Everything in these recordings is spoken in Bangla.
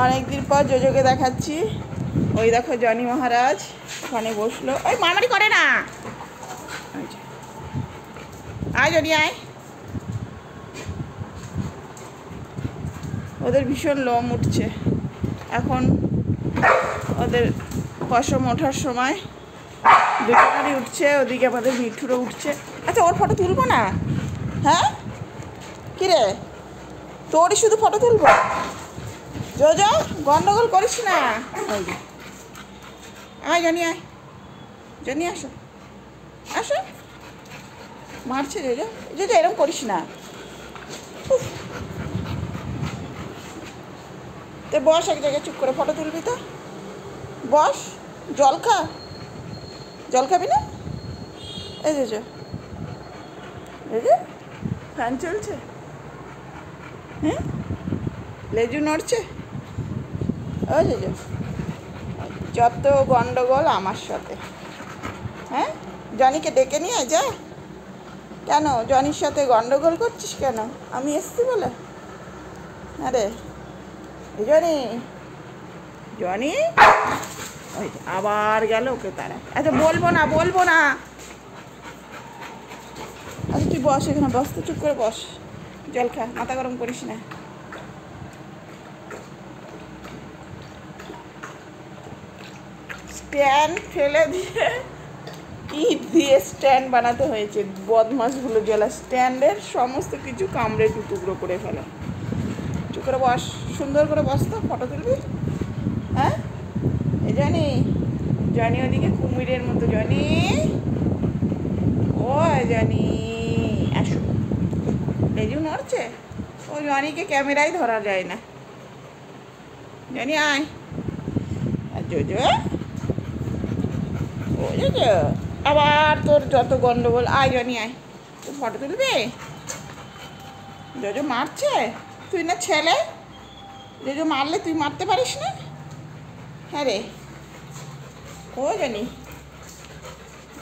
অনেকদিন পর জোজোকে দেখাচ্ছি। ওই দেখো জনি মহারাজ ওখানে বসলো। ওই মারামারি করে না, আয় জনি আয়। ওদের ভীষণ লোম উঠছে এখন, ওদের পশম ওঠার সময় দুজনেরই উঠছে। ওদিকে আমাদের মিঠুরও উঠছে। আচ্ছা ওর ফটো তুলবো না? হ্যাঁ কিরে, তোরই শুধু ফটো তুলবো? জোজো গন্ডগোল করিস না। আয় জনি আয়, জনি আসো আসো। মারছে জোজো, জোজো এরকম করিস না। তো বস এক জায়গায় চুপ করে, ফটো তুলবি তো বস। জল খা, জল খাবি না? এই জোজো, এই যে ফ্যান চলছে, হ্যাঁ লেজু নড়ছে। ও জোজো যত গন্ডগোল আমার সাথে। হ্যাঁ জনিকে ডেকে নিয়ে যা। কেন জনির সাথে গন্ডগোল করছিস কেন? আমি এসছি বলে? আরে জনি, জনি ওই আবার গেল ওকে তারা। আচ্ছা বলবো না বলবো না। আচ্ছা তুই বস এখানে, বস তো, চুপ করে বস। জল খা, মাথা গরম করিস না। স্ট্যান্ড ফেলে দিয়ে ইট দিয়ে স্ট্যান্ড বানাতে হয়েছে। বদমাশগুলো জ্বালা স্ট্যান্ডের সমস্ত কিছু কামড়ে টুকরো করে ফেলে। চুপ করে বস, সুন্দর করে বস তো, ফটো তুলবি। হ্যাঁ এই জনি, জনি ওদিকে কুমিরের মতো। জনি ও জনি আসো। লেজু নড়ছে, ও জনিকে ক্যামেরায় ধরা যায় না। জনি আয়। আর জোজো, ও জোজো আবার তোর যত গন্ডগোল। আয় জনি আয়, তুই ফটো তুলবি? জোজো মারছে, তুই না ছেলে, জোজো মারলে তুই মারতে পারিস না? হ্যাঁ রে ও জনি,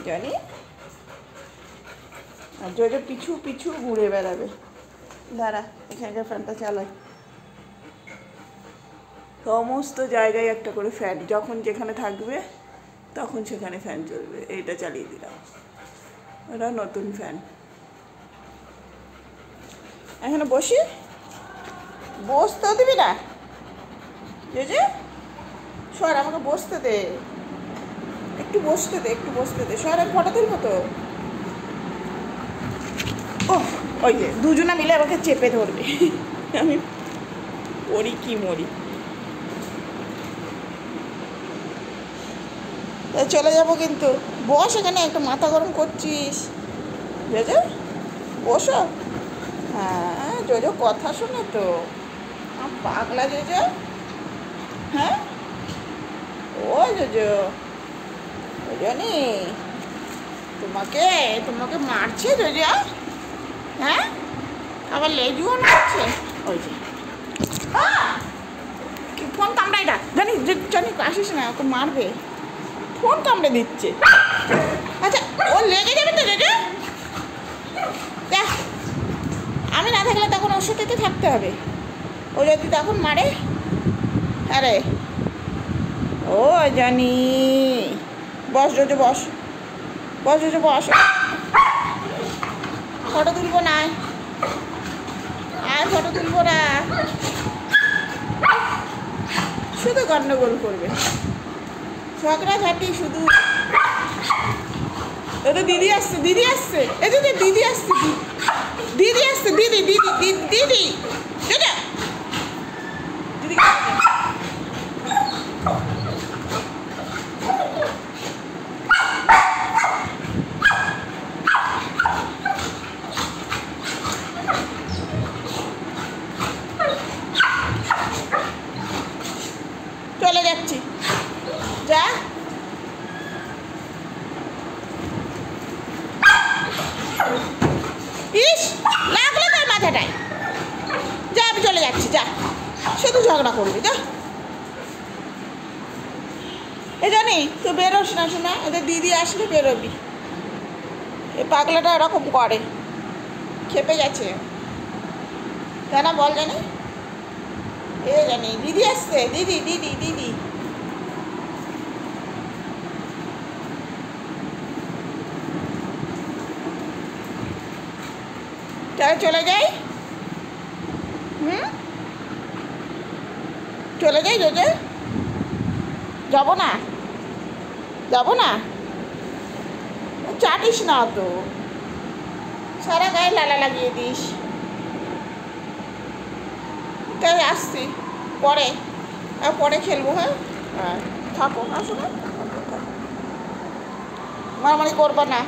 জনি আর জোজো পিছু পিছু ঘুরে বেড়াবে। দাঁড়া এখানকার ফ্যানটা চালাই। সমস্ত জায়গায় একটা করে ফ্যান, যখন যেখানে থাকবে তখন সেখানে ফ্যান চলবে। এইটা চালিয়ে দিলাম, ওটা নতুন ফ্যান। এখানে বসি, বসতেও দিবি না? যে সর, আমাকে বসতে দে, একটু বসতে দে, একটু বসতে দে। সর, ফটো তুলবো তো। ও ওই যে দুজনা মিলে আমাকে চেপে ধরবে, আমি পড়ি কি মরি। চলে যাবো কিন্তু, বস এখানে, একটু মাথা গরম করছিস। জোজো বসো। হ্যাঁ জোজো কথা শোনে তো, পাগলা জোজো। হ্যাঁ ও জোজো, জনি তোমাকে তোমাকে মারছে জোজো? হ্যাঁ আবার লেজুও নাচছে। ওই যে ফোন কামড়াই না, জানি জানি আসিস না, ওকে মারবে। ফোন কামড়ে দিচ্ছে। আচ্ছা ও লেগে যাবে তো জোজো। দেখ আমি না থাকলে তখন ওর সাথে তো থাকতে হবে। ও যদি তখন মারে। আরে ও জানি, বস জোজো বস, বস জোজো বস। ফটো তুলবো না, আর ফটো তুলবো না। শুধু গন্ডগোল করবে, ঝগড়াঝাটি শুধু। তো দিদি আসছে, দিদি আসছে, এই যে দিদি আসছে, দিদি আসছে, দিদি দিদি দিদি দিদি দিদি চলে যাচ্ছি, যা। ইস লাগলো তোর মাথাটায়, যা আমি চলে যাচ্ছি, যা। শুধু ঝগড়া করবি, যা। এই জানি তুই বেরোস না শোনা, এদের দিদি আসলে বেরোবি। এই পাগলাটা এরকম করে, খেপে গেছে, তাই না বল জানি। এ জানি দিদি আসছে, দিদি দিদি দিদি। তাহলে চলে যাই। চলে যাই জোজে, যাবো না, যাবো না, চাটিস না তো, সারা গায়ে লালা লাগিয়ে দিস। তাই আসছি, পরে পরে খেলবো। হ্যাঁ হ্যাঁ থাকো, আসো না, মারামারি করবা না।